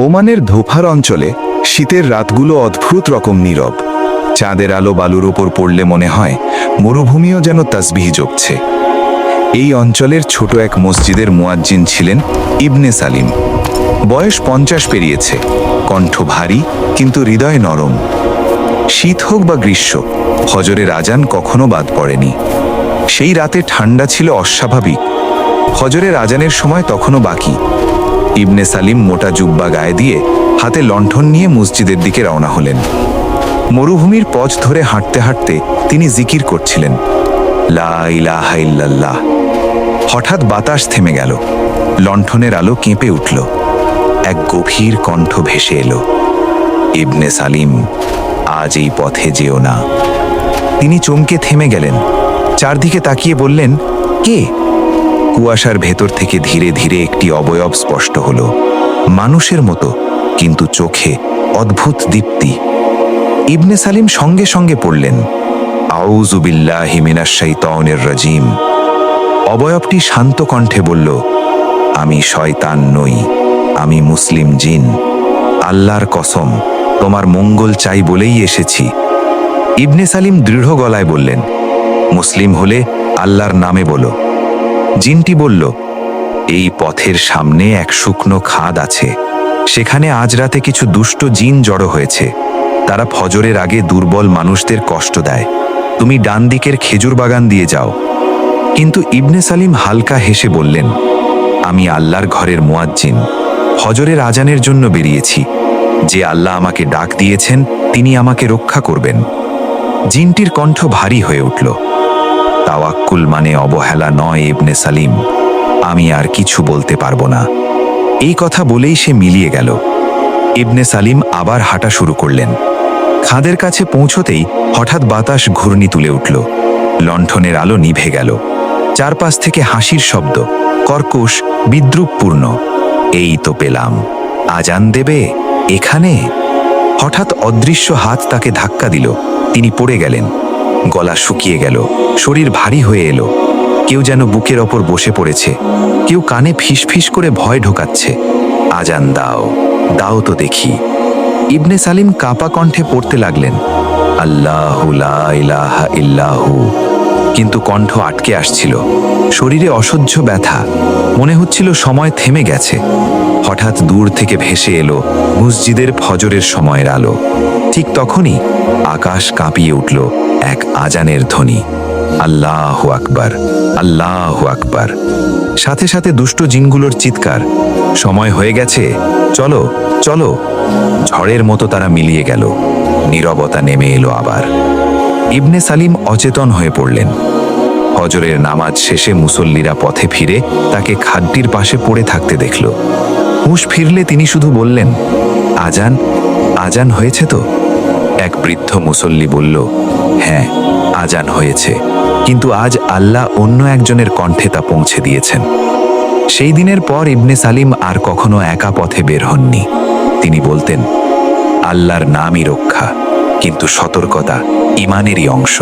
ওমানের ধোফার অঞ্চলে শীতের রাতগুলো অদ্ভুত রকম নীরব। চাঁদের আলো বালুর ওপর পড়লে মনে হয় মরুভূমিও যেন তাসবিহ জপছে। এই অঞ্চলের ছোট এক মসজিদের মুয়াজ্জিন ছিলেন ইবনে সালিম। বয়স 50 পেরিয়েছে, কণ্ঠ ভারী কিন্তু হৃদয় নরম। শীত হোক বা গ্রীষ্ম, ফজরের আজান কখনো বাদ পড়েনি। সেই রাতে ঠান্ডা ছিল অস্বাভাবিক। ফজরের আজানের সময় তখনও বাকি। ইবনে সালিম মোটা জুব্বা গায়ে দিয়ে হাতে লণ্ঠন নিয়ে মসজিদের দিকে রওনা হলেন। মরুভূমির পথ ধরে হাঁটতে হাঁটতে তিনি জিকির করছিলেন, লা ইলাহা ইল্লাল্লাহ। হঠাৎ বাতাস থেমে গেল, লণ্ঠনের আলো কেঁপে উঠল। এক গভীর কণ্ঠ ভেসে এলো, ইবনে সালিম, আজ এই পথে যেও না। তিনি চমকে থেমে গেলেন, চারদিকে তাকিয়ে বললেন, কে? কুয়াশার ভেতর থেকে ধীরে ধীরে একটি অবয়ব স্পষ্ট হলো, মানুষের মতো কিন্তু চোখে অদ্ভুত দীপ্তি। ইবনে সালিম সঙ্গে সঙ্গে পড়লেন, আউযু বিল্লাহি মিনাশ শাইতানির রাজিম। অবয়বটি শান্ত কণ্ঠে বলল, আমি শয়তান নই, আমি মুসলিম জিন। আল্লাহর কসম, তোমার মঙ্গল চাই বলেই এসেছি। ইবনে সালিম দৃঢ় গলায় বললেন, মুসলিম হলে আল্লাহর নামে বলো। জিনটি বলল, এই পথের সামনে এক শুকনো খাদ আছে, সেখানে আজ রাতে কিছু দুষ্ট জিন জড়ো হয়েছে। তারা ফজরের আগে দুর্বল মানুষদের কষ্ট দেয়। তুমি ডান দিকের খেজুর বাগান দিয়ে যাও। কিন্তু ইবনে সালিম হালকা হেসে বললেন, আমি আল্লাহর ঘরের মুয়াজ্জিন, ফজরের আজানের জন্য বেরিয়েছি। যে আল্লাহ আমাকে ডাক দিয়েছেন তিনি আমাকে রক্ষা করবেন। জিনটির কণ্ঠ ভারী হয়ে উঠল, তাওয়াক্কুল মানে অবহেলা নয় ইবনে সালিম, আমি আর কিছু বলতে পারবো না। এই কথা বলেই সে মিলিয়ে গেল। ইবনে সালিম আবার হাঁটা শুরু করলেন। খাদের কাছে পৌঁছতেই হঠাৎ বাতাস ঘূর্ণি তুলে উঠল, লণ্ঠনের আলো নিভে গেল। চারপাশ থেকে হাসির শব্দ, কর্কশ, বিদ্রুপপূর্ণ। এই তো পেলাম, আজান দেবে এখানে। হঠাৎ অদৃশ্য হাত তাকে ধাক্কা দিল, তিনি পড়ে গেলেন। গলা শুকিয়ে গেল, শরীর ভারী হয়ে এলো। কেউ যেন বুকের ওপর বসে পড়েছে, কেউ কানে ফিসফিস করে ভয় ঢোকাচ্ছে, আজান দাও, দাও তো দেখি। ইবনে সালিম কাঁপা কণ্ঠে পড়তে লাগলেন, আল্লাহু লা ইলাহা ইল্লাহু। কিন্তু কণ্ঠ আটকে আসছিল, শরীরে অসহ্য ব্যথা, মনে হচ্ছিল সময় থেমে গেছে। হঠাৎ দূর থেকে ভেসে এলো মসজিদের ফজরের সময়ের আলো। ঠিক তখনই আকাশ কাঁপিয়ে উঠল এক আজানের ধ্বনি, আল্লাহু আকবার, আল্লাহু আকবার। সাথে সাথে দুষ্ট জিনগুলোর চিৎকার, সময় হয়ে গেছে, চলো চলো। ঝড়ের মতো তারা মিলিয়ে গেল, নীরবতা নেমে এলো আবার। ইবনে সালিম অচেতন হয়ে পড়লেন। ফজরের নামাজ শেষে মুসল্লিরা পথে ফিরে তাকে খাদটির পাশে পড়ে থাকতে দেখল। হুঁশ ফিরলে তিনি শুধু বললেন, আজান, আজান হয়েছে তো? এক বৃদ্ধ মুসল্লি বলল, হ্যাঁ, আজান হয়েছে, কিন্তু আজ আল্লাহ অন্য একজনের কণ্ঠে তা পৌঁছে দিয়েছেন। সেই দিনের পর ইবনে সালিম আর কখনো একা পথে বের হননি। তিনি বলতেন, আল্লাহর নামই রক্ষা, কিন্তু সতর্কতা ঈমানেরই অংশ।